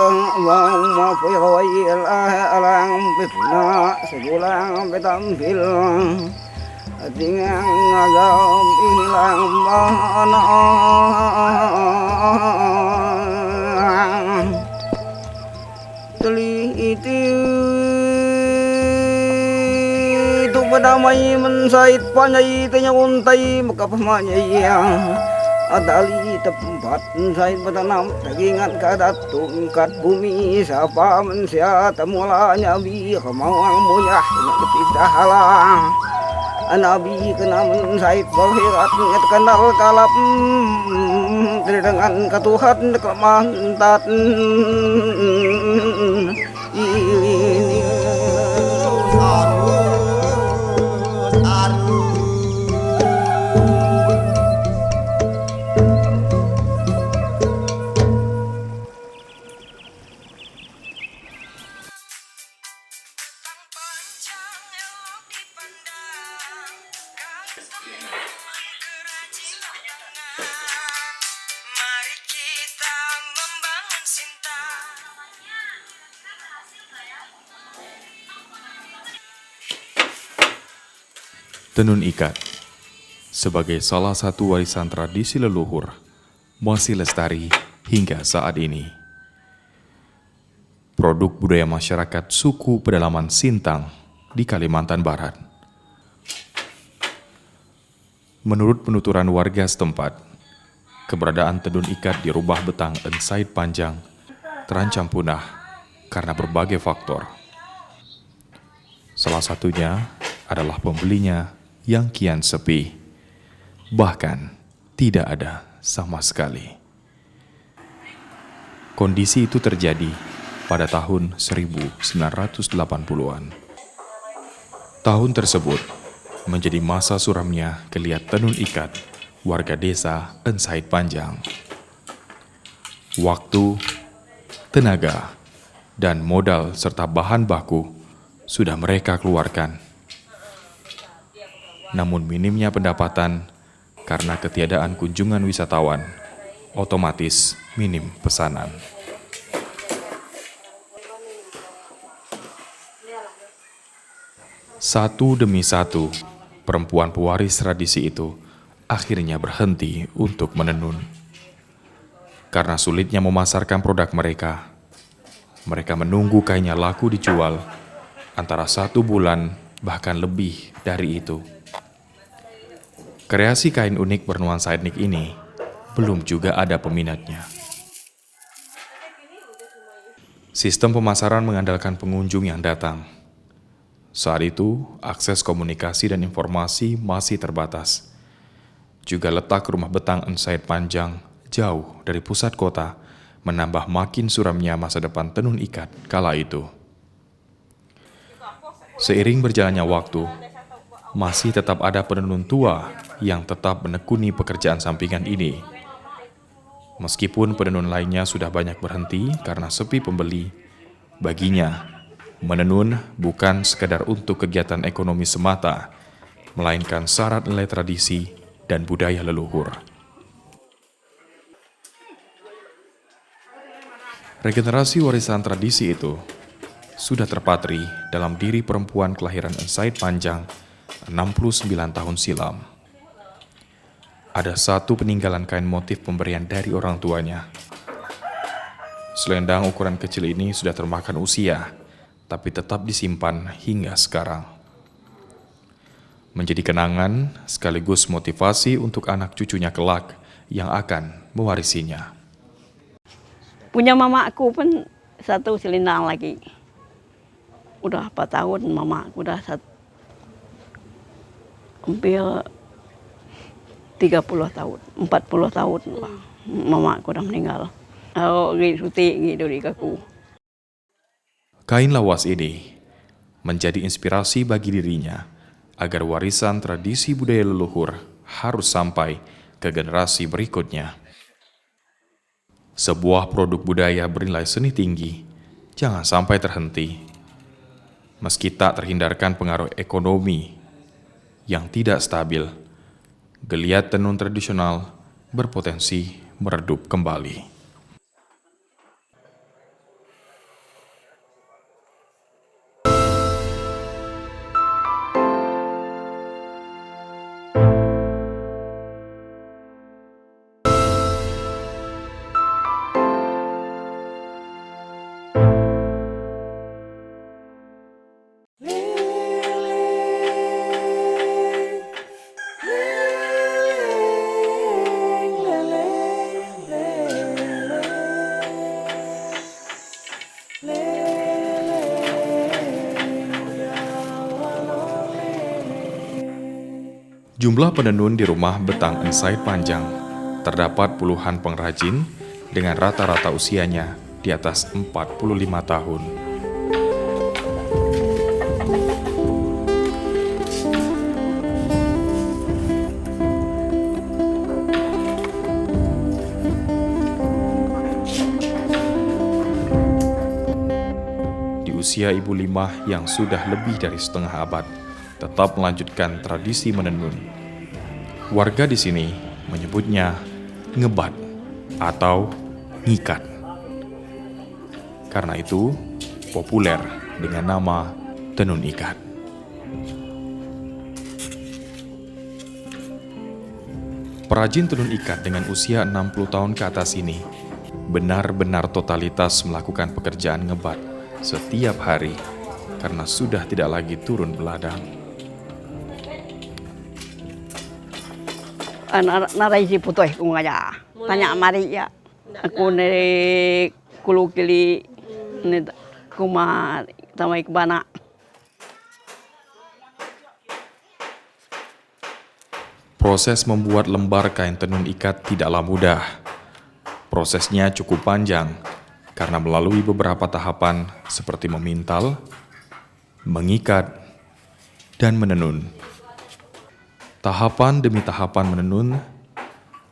Allahumma fi ghawil alang bitna segulang bitampil dengan agam ilang mana teliti itu berdamai mensait panjai tanya untai makapamanyai adali tempat saya bertanam dagingan kadat tungkat bumi siapa manusia temulanya bi kemauan muyah tidak halang nabi kena mensait berhiratnya kenal kalap dengan ketuhan kelemahan tat ini Tenun ikat sebagai salah satu warisan tradisi leluhur masih lestari hingga saat ini. Produk budaya masyarakat suku pedalaman Sintang di Kalimantan Barat. Menurut penuturan warga setempat, keberadaan tenun ikat di Rubah Betang Ensaid Panjang terancam punah karena berbagai faktor. Salah satunya adalah pembelinya yang kian sepi, bahkan tidak ada sama sekali. Kondisi itu terjadi pada tahun 1980-an. Tahun tersebut menjadi masa suramnya geliat tenun ikat warga desa Ensaid Panjang. Waktu, tenaga, dan modal serta bahan baku sudah mereka keluarkan. Namun minimnya pendapatan karena ketiadaan kunjungan wisatawan, otomatis minim pesanan. Satu demi satu, perempuan pewaris tradisi itu akhirnya berhenti untuk menenun. Karena sulitnya memasarkan produk mereka, mereka menunggu kainnya laku dijual antara 1 bulan bahkan lebih dari itu. Kreasi kain unik bernuansa etnik ini belum juga ada peminatnya. Sistem pemasaran mengandalkan pengunjung yang datang. Saat itu, akses komunikasi dan informasi masih terbatas. Juga letak rumah betang Ensaid Panjang jauh dari pusat kota, menambah makin suramnya masa depan tenun ikat kala itu. Seiring berjalannya waktu, masih tetap ada penenun tua yang tetap menekuni pekerjaan sampingan ini. Meskipun penenun lainnya sudah banyak berhenti karena sepi pembeli, baginya menenun bukan sekedar untuk kegiatan ekonomi semata, melainkan syarat nilai tradisi dan budaya leluhur. Regenerasi warisan tradisi itu sudah terpatri dalam diri perempuan kelahiran Ensaid Panjang 69 tahun silam. Ada satu peninggalan kain motif pemberian dari orang tuanya. Selendang ukuran kecil ini sudah termakan usia, tapi tetap disimpan hingga sekarang. Menjadi kenangan sekaligus motivasi untuk anak cucunya kelak yang akan mewarisinya. Punya mamaku pun satu selendang lagi. Udah 4 tahun mamaku udah hampir 30 tahun, 40 tahun mamaku udah meninggal. Oh, suti gitu di kaku. Kain lawas ini menjadi inspirasi bagi dirinya agar warisan tradisi budaya leluhur harus sampai ke generasi berikutnya. Sebuah produk budaya bernilai seni tinggi jangan sampai terhenti. Meski tak terhindarkan pengaruh ekonomi yang tidak stabil, geliat tenun tradisional berpotensi meredup kembali. Jumlah penenun di rumah Betang Ensaid panjang. Terdapat puluhan pengrajin dengan rata-rata usianya di atas 45 tahun. Di usia Ibu Limah yang sudah lebih dari setengah abad, tetap melanjutkan tradisi menenun. Warga di sini menyebutnya ngebat atau ngikat. Karena itu, populer dengan nama tenun ikat. Perajin tenun ikat dengan usia 60 tahun ke atas ini benar-benar totalitas melakukan pekerjaan ngebat setiap hari karena sudah tidak lagi turun beladang. Narai si putih kung aja. Tanya mari ya. Aku dari Kulu Kili ni kuma tamay kebana. Proses membuat lembar kain tenun ikat tidaklah mudah. Prosesnya cukup panjang karena melalui beberapa tahapan seperti memintal, mengikat, dan menenun. Tahapan demi tahapan menenun,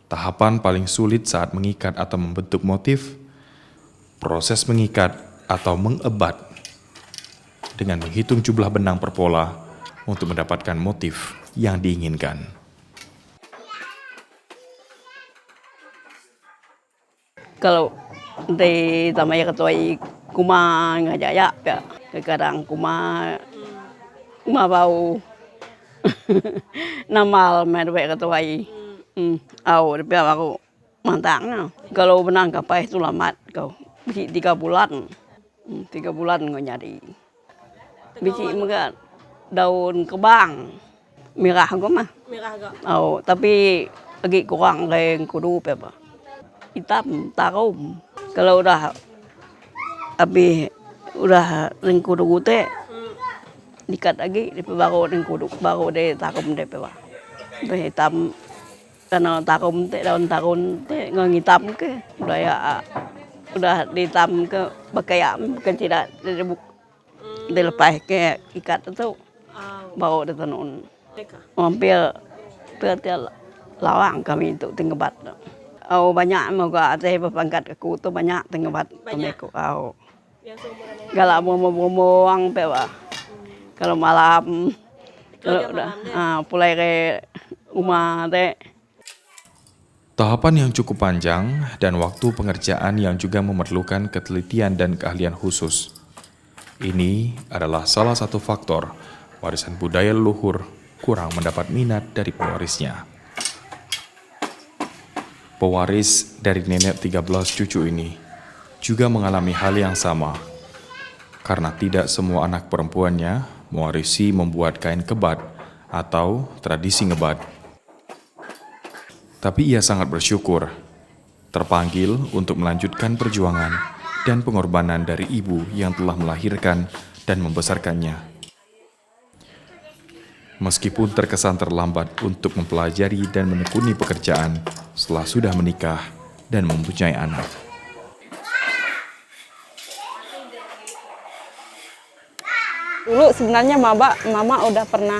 tahapan paling sulit saat mengikat atau membentuk motif, proses mengikat atau mengebat dengan menghitung jumlah benang per pola untuk mendapatkan motif yang diinginkan. Kalau di tamay katoy kuma ngajaya ya. Kadang kuma bau namal merwe katoy. Tapi aku mantang na. Kalau benang kapai itu lamat kau. Bisi 3 bulan. 3 bulan nggak nyari. Bisi juga daun kebang. Merah kok mah. Merah gak? Tapi lagi kurang kayak kudu apa. Hitam, tarum. Kalau udah ring kudu gute, dikat lagi, baru ring kudu, baru deh tarum deh pewa. Hitam, karena tarum teh daun tarum teh ngitam ke, udah dihitam ke bakayam, bukan tidak dilepas ke ikat itu, baru ditenun. Hampir lawang kami itu tinggal. Banyak moga ada pangkat aku tu banyak tenggebat temeku. Galak bomo-bomo pewa. Kalau malam kalau udah pulai ke rumah teh. Tahapan yang cukup panjang dan waktu pengerjaan yang juga memerlukan ketelitian dan keahlian khusus. Ini adalah salah satu faktor warisan budaya leluhur kurang mendapat minat dari pewarisnya. Pewaris dari nenek 13 cucu ini juga mengalami hal yang sama. Karena tidak semua anak perempuannya mewarisi membuat kain kebat atau tradisi ngebat. Tapi ia sangat bersyukur terpanggil untuk melanjutkan perjuangan dan pengorbanan dari ibu yang telah melahirkan dan membesarkannya. Meskipun terkesan terlambat untuk mempelajari dan menekuni pekerjaan setelah sudah menikah dan mempunyai anak. Dulu sebenarnya mama udah pernah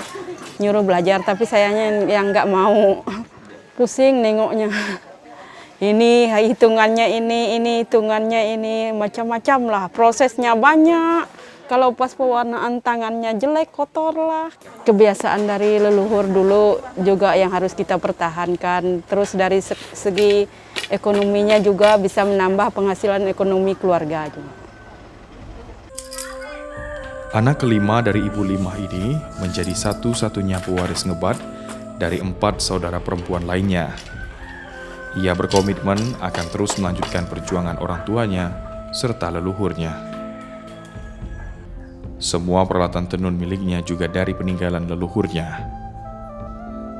nyuruh belajar, tapi sayanya yang nggak mau. Pusing nengoknya. Ini hitungannya ini hitungannya ini, macam-macam lah. Prosesnya banyak. Kalau pas pewarnaan tangannya jelek, kotor lah. Kebiasaan dari leluhur dulu juga yang harus kita pertahankan. Terus dari segi ekonominya juga bisa menambah penghasilan ekonomi keluarga juga. Anak kelima dari Ibu Limah ini menjadi satu-satunya pewaris ngebat dari 4 saudara perempuan lainnya. Ia berkomitmen akan terus melanjutkan perjuangan orang tuanya serta leluhurnya. Semua peralatan tenun miliknya juga dari peninggalan leluhurnya.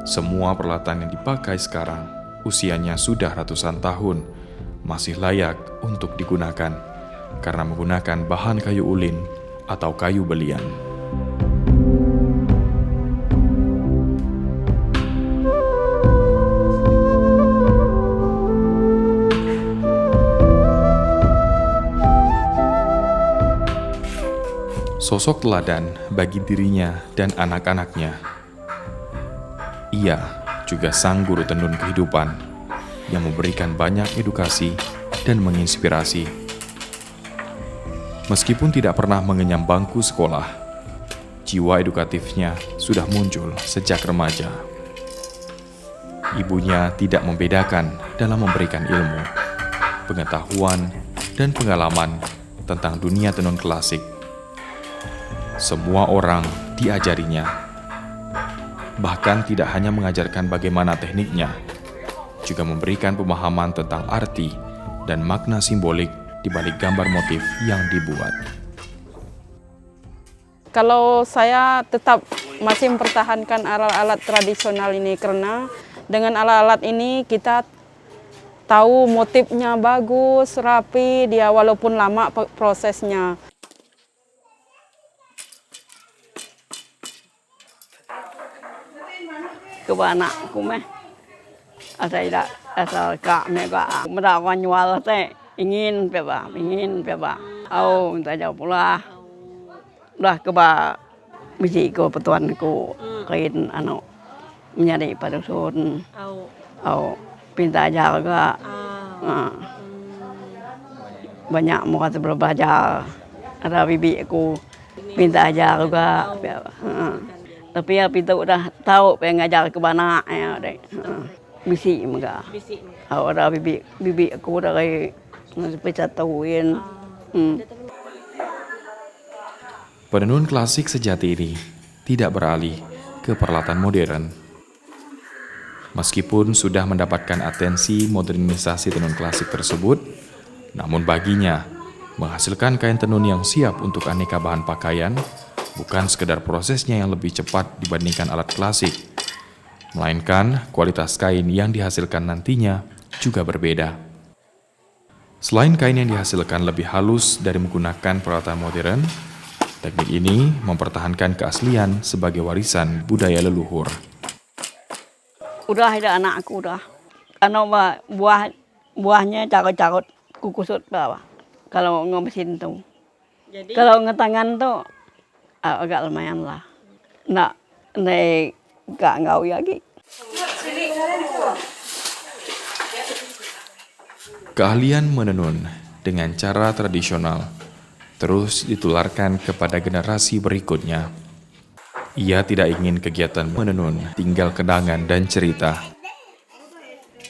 Semua peralatan yang dipakai sekarang, usianya sudah ratusan tahun, masih layak untuk digunakan karena menggunakan bahan kayu ulin atau kayu belian. sosok teladan bagi dirinya dan anak-anaknya. Ia juga sang guru tenun kehidupan yang memberikan banyak edukasi dan menginspirasi. Meskipun tidak pernah mengenyam bangku sekolah, jiwa edukatifnya sudah muncul sejak remaja. Ibunya tidak membedakan dalam memberikan ilmu, pengetahuan, dan pengalaman tentang dunia tenun klasik. Semua orang diajarinya. Bahkan tidak hanya mengajarkan bagaimana tekniknya, juga memberikan pemahaman tentang arti dan makna simbolik di balik gambar motif yang dibuat. Kalau saya tetap masih mempertahankan alat-alat tradisional ini karena dengan alat-alat ini kita tahu motifnya bagus, rapi, dia walaupun lama prosesnya. Coba anakku mah asal kak mereka merawan jual teh ingin peba au minta jauh pula udah keba biji ko petuanku kain menjadi pada sun au pinta jaga banyak mau kata belajar ada bibi aku pinta ajar juga tapi ya pintu udah tahu pengen ngajar ke mana ya deh bisi enggak ada bibi aku udah kayak bisa tahuin. Penenun klasik sejati ini tidak beralih ke peralatan modern. Meskipun sudah mendapatkan atensi modernisasi tenun klasik tersebut, namun baginya menghasilkan kain tenun yang siap untuk aneka bahan pakaian bukan sekedar prosesnya yang lebih cepat dibandingkan alat klasik, melainkan kualitas kain yang dihasilkan nantinya juga berbeda. Selain kain yang dihasilkan lebih halus dari menggunakan peralatan modern, teknik ini mempertahankan keaslian sebagai warisan budaya leluhur. Udah ada anakku udah. Karena buahnya carut-carut kukusut bawah. Kalau ngemesin tuh. Jadi kalau ngetangan tuh agak lumayan lah. Nggak ngau lagi. Keahlian menenun dengan cara tradisional terus ditularkan kepada generasi berikutnya. Ia tidak ingin kegiatan menenun tinggal kenangan dan cerita.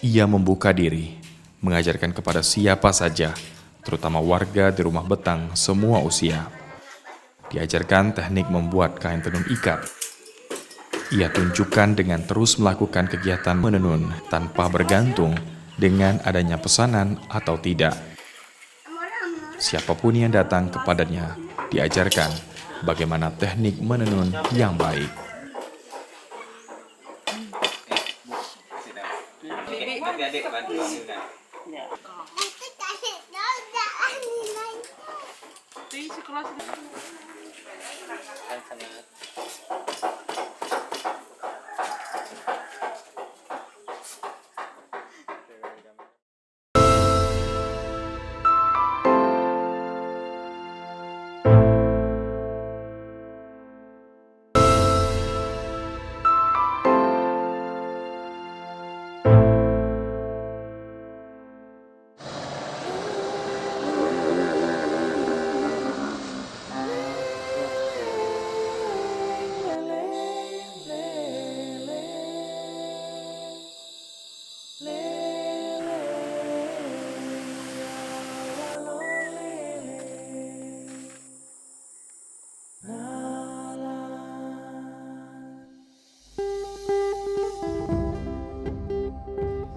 Ia membuka diri, mengajarkan kepada siapa saja, terutama warga di rumah betang semua usia. Diajarkan teknik membuat kain tenun ikat. Ia tunjukkan dengan terus melakukan kegiatan menenun tanpa bergantung dengan adanya pesanan atau tidak. Siapapun yang datang kepadanya diajarkan bagaimana teknik menenun yang baik.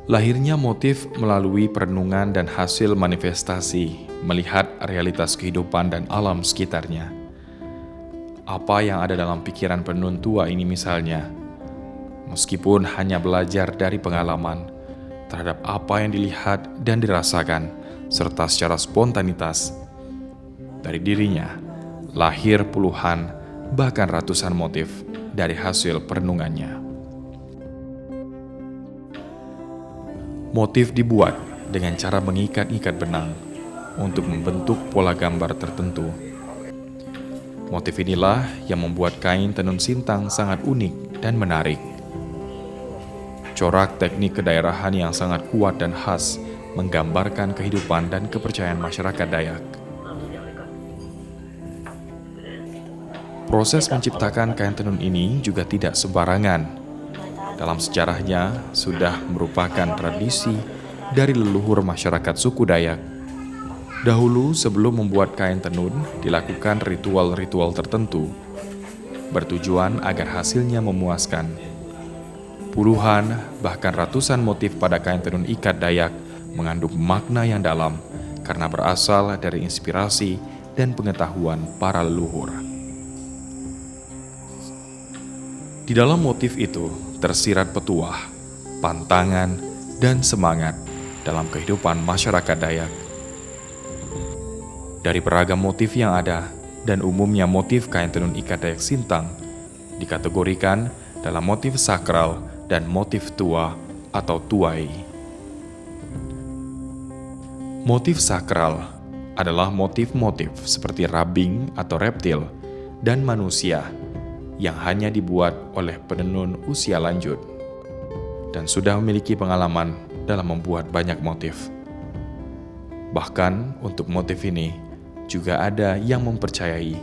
Lahirnya motif melalui perenungan dan hasil manifestasi, melihat realitas kehidupan dan alam sekitarnya. Apa yang ada dalam pikiran penenun tua ini misalnya, meskipun hanya belajar dari pengalaman, terhadap apa yang dilihat dan dirasakan, serta secara spontanitas, dari dirinya, lahir puluhan, bahkan ratusan motif dari hasil perenungannya. Motif dibuat dengan cara mengikat-ikat benang untuk membentuk pola gambar tertentu. Motif inilah yang membuat kain tenun Sintang sangat unik dan menarik. Corak teknik kedaerahan yang sangat kuat dan khas menggambarkan kehidupan dan kepercayaan masyarakat Dayak. Proses menciptakan kain tenun ini juga tidak sembarangan. Dalam sejarahnya sudah merupakan tradisi dari leluhur masyarakat suku Dayak. Dahulu sebelum membuat kain tenun dilakukan ritual-ritual tertentu, bertujuan agar hasilnya memuaskan. Puluhan bahkan ratusan motif pada kain tenun ikat Dayak mengandung makna yang dalam karena berasal dari inspirasi dan pengetahuan para leluhur. Di dalam motif itu tersirat petuah, pantangan, dan semangat dalam kehidupan masyarakat Dayak. Dari beragam motif yang ada dan umumnya motif kain tenun ikat Dayak Sintang dikategorikan dalam motif sakral dan motif tua atau tuai. Motif sakral adalah motif-motif seperti rabing atau reptil dan manusia yang hanya dibuat oleh penenun usia lanjut dan sudah memiliki pengalaman dalam membuat banyak motif. Bahkan untuk motif ini juga ada yang mempercayai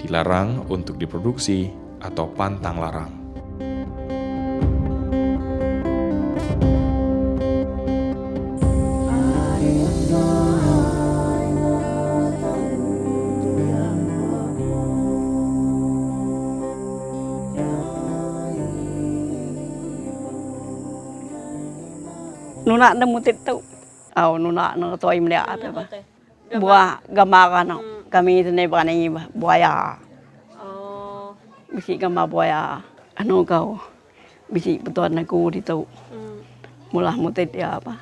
dilarang untuk diproduksi atau pantang larang. Nuna na mutit tu. Nuna na toy mlia apa ba? Buah gambar no. Kami itu bukan ini buaya. Oh. Bisi gambar buaya. Anu kau. Bisi betuan aku di tu. Mulah mutit ya apa?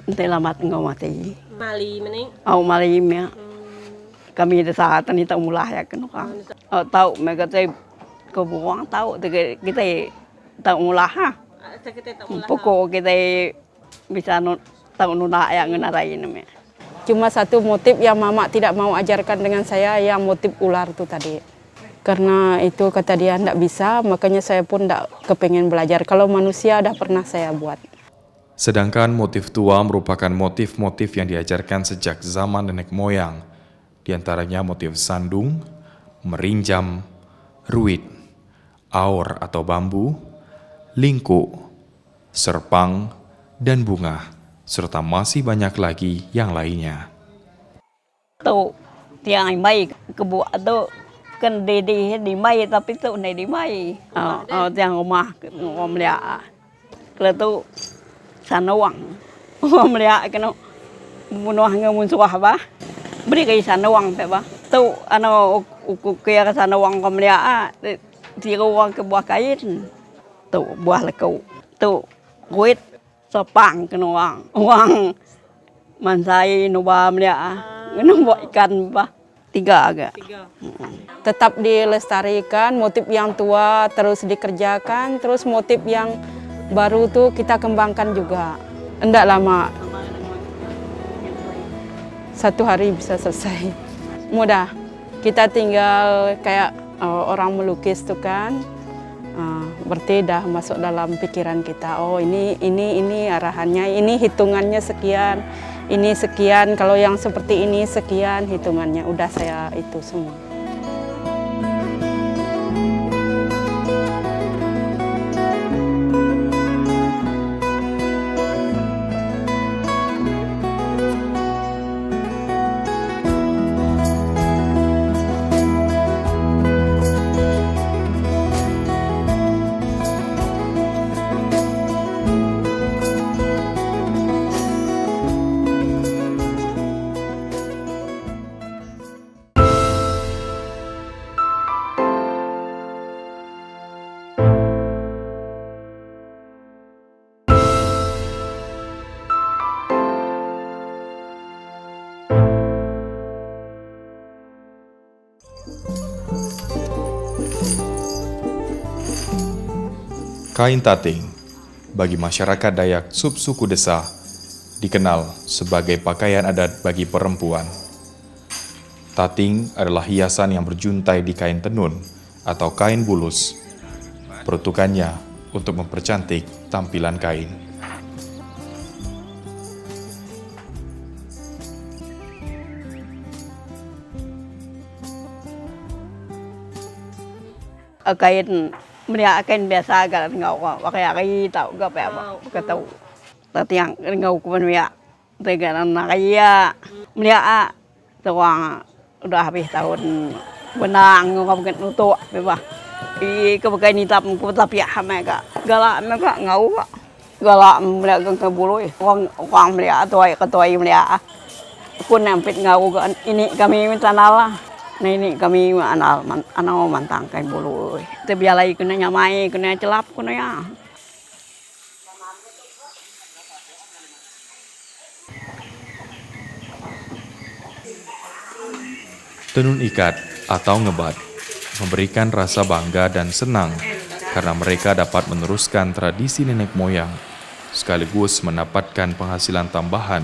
Nanti lamat engkau mati. Mali mening. Malim ya. Kami itu saat ini tahu mulah ya kan orang. Tahu mereka tu kau buang tahu kita tahu mulah ha. Kita tak mulah. Pokok kita bisa tahu nuna yang ngenarai namanya. Cuma satu motif yang mama tidak mau ajarkan dengan saya, yang motif ular itu tadi. Karena itu kata dia tidak bisa, makanya saya pun tidak kepengen belajar. Kalau manusia udah pernah saya buat. Sedangkan motif tua merupakan motif-motif yang diajarkan sejak zaman nenek moyang. Di antaranya motif sandung, merinjam, ruit, aor atau bambu, lingku, serpang, dan bunga, serta masih banyak lagi yang lainnya. Tu tiang mai kebuat tu kan di mai tapi tu nai di mai. Tiang rumah ngom lia. Kalau tu sanawang ngom lia kena bunuh ngamun suah ba. Beri kai sanawang pe ba. Tu ano ukukir sanawang ngom lia tiru wang ke buah kain. Tu buah lekau. Tu ruit sepang kena wang mansai nuba melia kena buat ikan bah 3 agak. Tetap dilestarikan, motif yang tua terus dikerjakan, terus motif yang baru tuh kita kembangkan juga. Enggak lama, 1 hari bisa selesai. Mudah, kita tinggal kayak orang melukis tuh kan. Berarti dah masuk dalam pikiran kita, oh ini arahannya, ini hitungannya sekian, ini sekian, kalau yang seperti ini sekian hitungannya, udah saya itu semua. Kain tating bagi masyarakat Dayak subsuku Desa dikenal sebagai pakaian adat bagi perempuan. Tating adalah hiasan yang berjuntai di kain tenun atau kain bulus. Peruntukannya untuk mempercantik tampilan kain. Kain meria kain biasa kan ngau pakai kai tau gak apa pakai tau tapi yang ngau kuman meria tegan anak kaya meria tuang udah habis tahun benang ngau bukan nutuk bebah i kebagai ni tap ku tapi mereka galak mereka ngau galak meria ke bulu uang meria ketua meria aku nampit ngau ini kami minta nala. Nah ini kami anak mantang kain bulu. Kita bialai kena nyamai, kena celap, kena ya. Tenun ikat atau ngebat memberikan rasa bangga dan senang karena mereka dapat meneruskan tradisi nenek moyang sekaligus mendapatkan penghasilan tambahan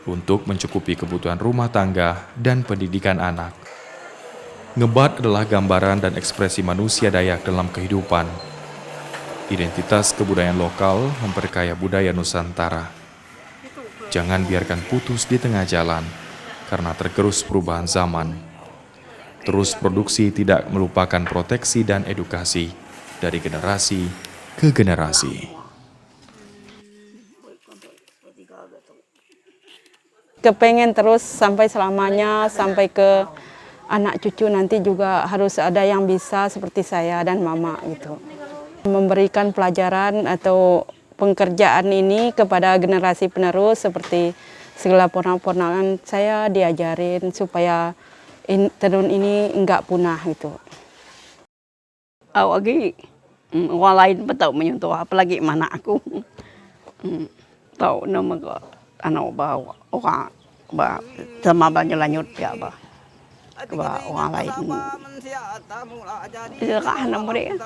untuk mencukupi kebutuhan rumah tangga dan pendidikan anak. Ngebat adalah gambaran dan ekspresi manusia Dayak dalam kehidupan. Identitas kebudayaan lokal memperkaya budaya Nusantara. Jangan biarkan putus di tengah jalan karena tergerus perubahan zaman. Terus produksi tidak melupakan proteksi dan edukasi dari generasi ke generasi. Kepengen terus sampai selamanya, sampai ke anak cucu nanti juga harus ada yang bisa seperti saya dan mama gitu. Memberikan pelajaran atau pekerjaan ini kepada generasi penerus seperti segala ponak-ponakan saya diajarin supaya tenun ini enggak punah gitu. Lagi orang lain pun tahu menyentuh apalagi mana aku. Tahu nama ke anak bawa orang sama banyak lanjut ya bah. Kebawa orang lain. Itu kan nama dia.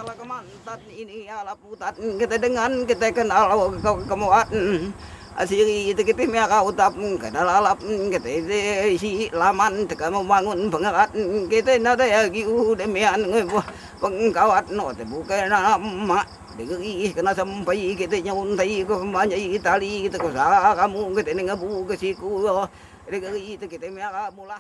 Kita dengan kita kenal kemuatan asiri itu kita mereka utap kita lalap kita isi laman kita membangun pengerat kita nada ya giu demian pengkawat no bukan nama degeri kena sampai kita nyuntai ke banyak tali kita ke kamu kita nengabu ke siku degeri itu kita mereka mulah